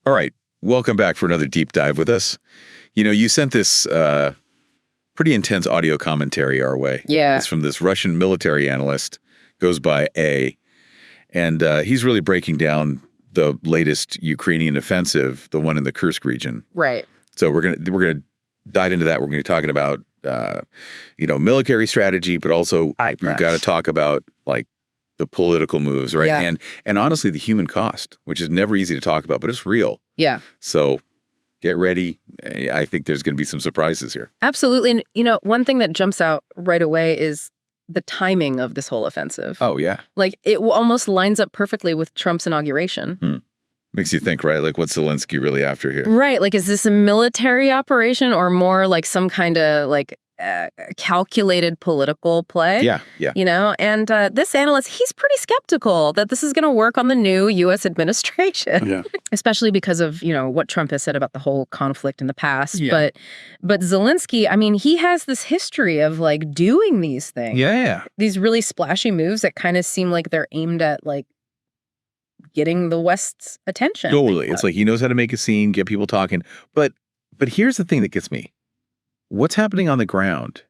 All right. Welcome back for another deep dive with us. You know, you sent this pretty intense audio commentary our way. Yeah. It's from this Russian military analyst, goes by A. And he's really breaking down the latest Ukrainian offensive, the one in the Kursk region. Right. So we're gonna dive into that. We're gonna be talking about military strategy, but also we've got to talk about like the political moves, right? Yeah. And honestly, the human cost, which is never easy to talk about, but it's real. Yeah. So get ready. I think there's going to be some surprises here. Absolutely. And, you know, one thing that jumps out right away is the timing of this whole offensive. Oh, yeah. Like, it almost lines up perfectly with Trump's inauguration. Makes you think, right? Like, what's Zelensky really after here? Right. Like, is this a military operation or more like some kind of like calculated political play? Yeah. You know, and this analyst, he's pretty skeptical that this is going to work on the new U.S. administration. Yeah. Especially because of, you know, what Trump has said about the whole conflict in the past. Yeah. But Zelensky, I mean, he has this history of like doing these things. Yeah. These really splashy moves that kind of seem like they're aimed at like getting the West's attention. Totally. It's like he knows how to make a scene, get people talking. But here's the thing that gets me. What's happening on the ground?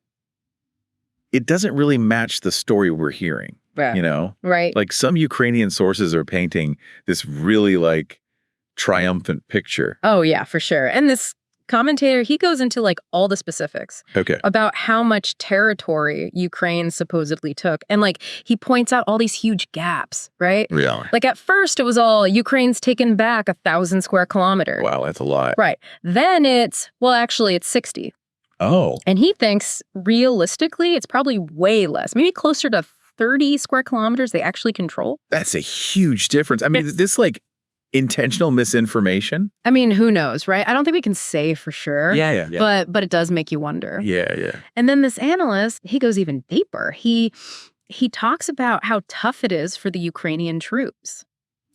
It doesn't really match the story we're hearing. Yeah. You know? Right. Like some Ukrainian sources are painting this really like triumphant picture. Oh, yeah, for sure. And this commentator, he goes into like all the specifics about how much territory Ukraine supposedly took. And like he points out all these huge gaps, right? Really? Like at first it was all Ukraine's taken back 1,000 square kilometers. Wow, that's a lot. Right. Then it's 60. Oh. And he thinks realistically it's probably way less, maybe closer to 30 square kilometers they actually control. That's a huge difference. I mean, this like intentional misinformation. I mean, who knows, right? I don't think we can say for sure. Yeah. But it does make you wonder. Yeah. And then this analyst, he goes even deeper. He talks about how tough it is for the Ukrainian troops.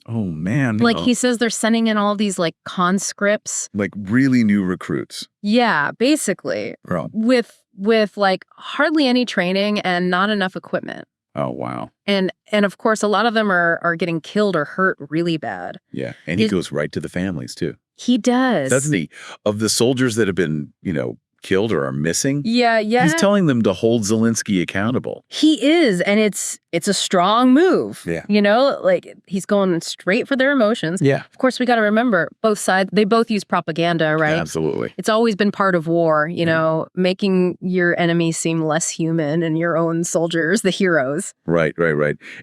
Oh, man. Like he says they're sending in all these like conscripts. Like really new recruits. Yeah, basically. Right. With like hardly any training and not enough equipment. Oh, wow. And of course, a lot of them are getting killed or hurt really bad. Yeah. And he goes right to the families, too. He does. Doesn't he? Of the soldiers that have been, killed or are missing. Yeah. He's telling them to hold Zelensky accountable. He is. And it's a strong move. Yeah. You know, like he's going straight for their emotions. Yeah. Of course, we got to remember both sides, they both use propaganda, right? Absolutely. It's always been part of war, you know, making your enemy seem less human and your own soldiers, the heroes. Right.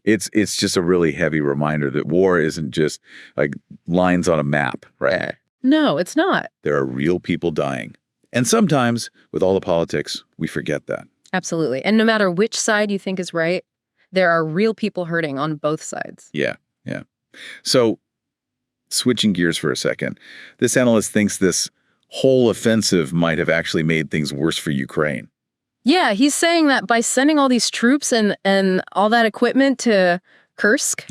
It's just a really heavy reminder that war isn't just like lines on a map, right? No, it's not. There are real people dying. And sometimes, with all the politics, we forget that. Absolutely. And no matter which side you think is right, there are real people hurting on both sides. Yeah. So, switching gears for a second, this analyst thinks this whole offensive might have actually made things worse for Ukraine. Yeah, he's saying that by sending all these troops and all that equipment to Kursk,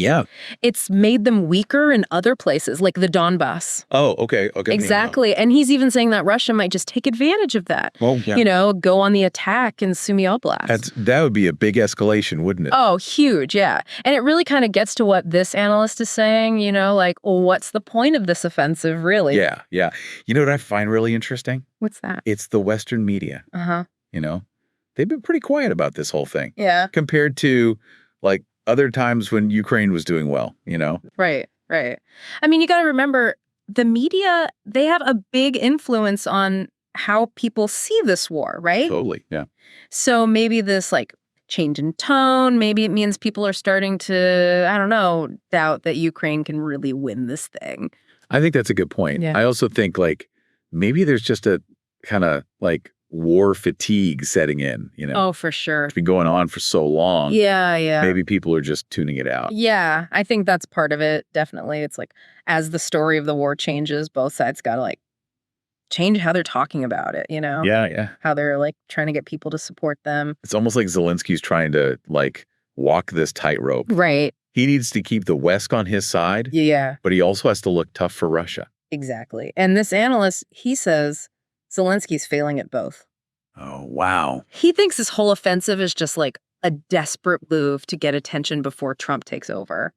it's made them weaker in other places, like the Donbass. Oh, okay. Exactly. And he's even saying that Russia might just take advantage of that. Well, yeah. You know, go on the attack in Sumy Oblast. That would be a big escalation, wouldn't it? Oh, huge, yeah. And it really kind of gets to what this analyst is saying, you know, like, well, what's the point of this offensive, really? Yeah. You know what I find really interesting? What's that? It's the Western media. Uh-huh. You know, they've been pretty quiet about this whole thing. Yeah. Compared to, like, other times when Ukraine was doing well, you know? Right. I mean, you got to remember, the media, they have a big influence on how people see this war, right? Totally, yeah. So maybe this, like, change in tone, maybe it means people are starting to, I don't know, doubt that Ukraine can really win this thing. I think that's a good point. Yeah. I also think, like, maybe there's just a kind of, like, war fatigue setting in, you know? Oh, for sure. It's been going on for so long. Yeah. Maybe people are just tuning it out. Yeah, I think that's part of it, definitely. It's like, as the story of the war changes, both sides got to, like, change how they're talking about it, you know? Yeah. How they're, like, trying to get people to support them. It's almost like Zelensky's trying to, like, walk this tightrope. Right. He needs to keep the West on his side. Yeah. But he also has to look tough for Russia. Exactly. And this analyst, he says Zelensky's failing at both. Oh, wow. He thinks this whole offensive is just like a desperate move to get attention before Trump takes over.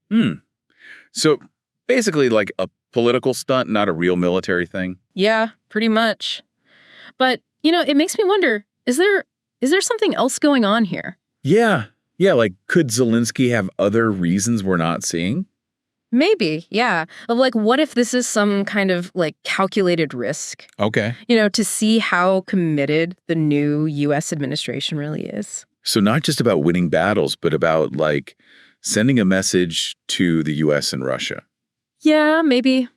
So Basically like a political stunt, not a real military thing. Yeah, pretty much. But, it makes me wonder, is there something else going on here? Yeah. Yeah, like could Zelenskyy have other reasons we're not seeing? Maybe, yeah. Of like, what if this is some kind of like calculated risk? Okay. To see how committed the new U.S. administration really is. So not just about winning battles, but about like sending a message to the U.S. and Russia. Yeah, maybe.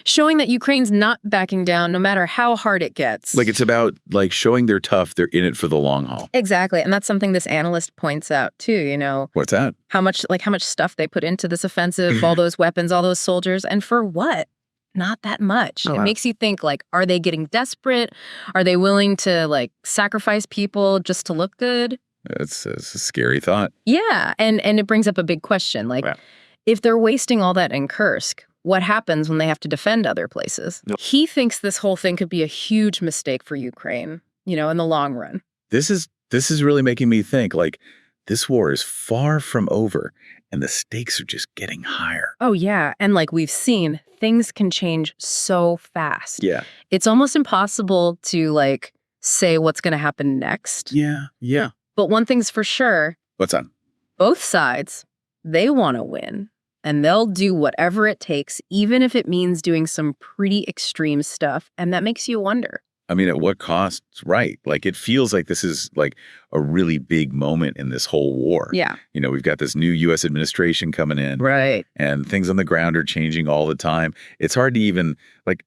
Showing that Ukraine's not backing down no matter how hard it gets. Like it's about like showing they're tough, they're in it for the long haul. Exactly. And that's something this analyst points out too, What's that? How much stuff they put into this offensive, all those weapons, all those soldiers, and for what? Not that much. Oh, wow. It makes you think like, are they getting desperate? Are they willing to like sacrifice people just to look good? It's a scary thought. Yeah. And it brings up a big question. Like, wow. If they're wasting all that in Kursk, what happens when they have to defend other places? Yep. He thinks this whole thing could be a huge mistake for Ukraine, in the long run. This is really making me think like this war is far from over and the stakes are just getting higher. Oh, yeah. And like we've seen, things can change so fast. Yeah. It's almost impossible to like say what's going to happen next. Yeah. Yeah. But one thing's for sure. What's that? Both sides, they want to win. And they'll do whatever it takes, even if it means doing some pretty extreme stuff. And that makes you wonder. I mean, at what cost? Right. Like, it feels like this is like a really big moment in this whole war. Yeah. We've got this new U.S. administration coming in. Right. And things on the ground are changing all the time. It's hard to even, like,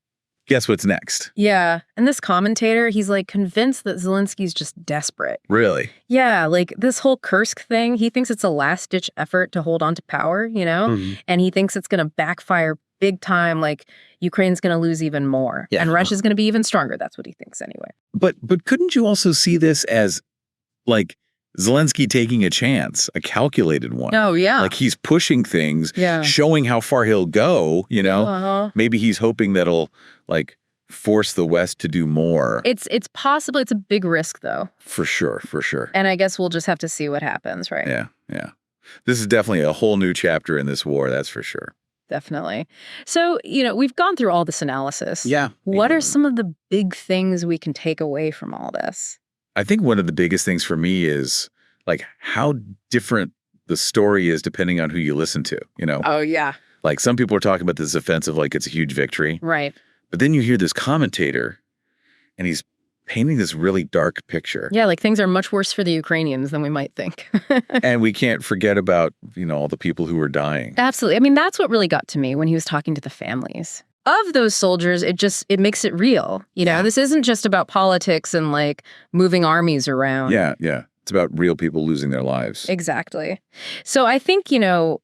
guess what's next. Yeah. And this commentator, he's like convinced that Zelensky's just desperate. Really? Yeah. Like this whole Kursk thing, he thinks it's a last-ditch effort to hold on to power, Mm-hmm. And he thinks it's going to backfire big time. Like Ukraine's going to lose even more. Yeah. And Russia's going to be even stronger. That's what he thinks anyway. But couldn't you also see this as like Zelenskyy taking a chance, a calculated one? Oh, yeah. Like he's pushing things, showing how far he'll go, Maybe he's hoping that'll like force the West to do more. It's possible. It's a big risk, though. For sure. And I guess we'll just have to see what happens, right? Yeah. This is definitely a whole new chapter in this war, that's for sure. Definitely. So, we've gone through all this analysis. Yeah. What are some of the big things we can take away from all this? I think one of the biggest things for me is like how different the story is depending on who you listen to, Oh, yeah. Like some people are talking about this offensive like it's a huge victory. Right. But then you hear this commentator and he's painting this really dark picture. Yeah, like things are much worse for the Ukrainians than we might think. And we can't forget about, all the people who are dying. Absolutely. I mean, that's what really got to me when he was talking to the families of those soldiers. It makes it real. This isn't just about politics and like moving armies around. Yeah. It's about real people losing their lives. Exactly. So I think,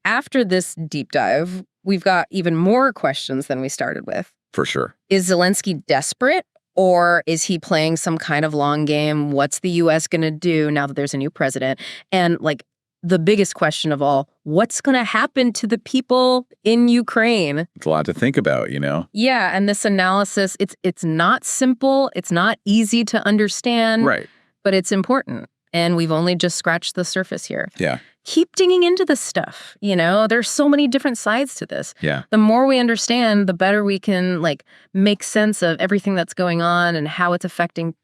after this deep dive, we've got even more questions than we started with. For sure. Is Zelenskyy desperate, or is he playing some kind of long game? What's the U.S. going to do now that there's a new president? And like the biggest question of all, what's going to happen to the people in Ukraine? It's a lot to think about, Yeah, and this analysis, it's not simple. It's not easy to understand. Right. But it's important. And we've only just scratched the surface here. Yeah. Keep digging into this stuff. There's so many different sides to this. Yeah. The more we understand, the better we can like make sense of everything that's going on and how it's affecting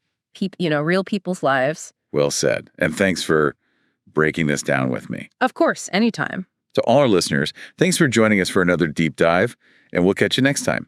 real people's lives. Well said. And thanks for breaking this down with me. Of course, anytime. To all our listeners, thanks for joining us for another deep dive, and we'll catch you next time.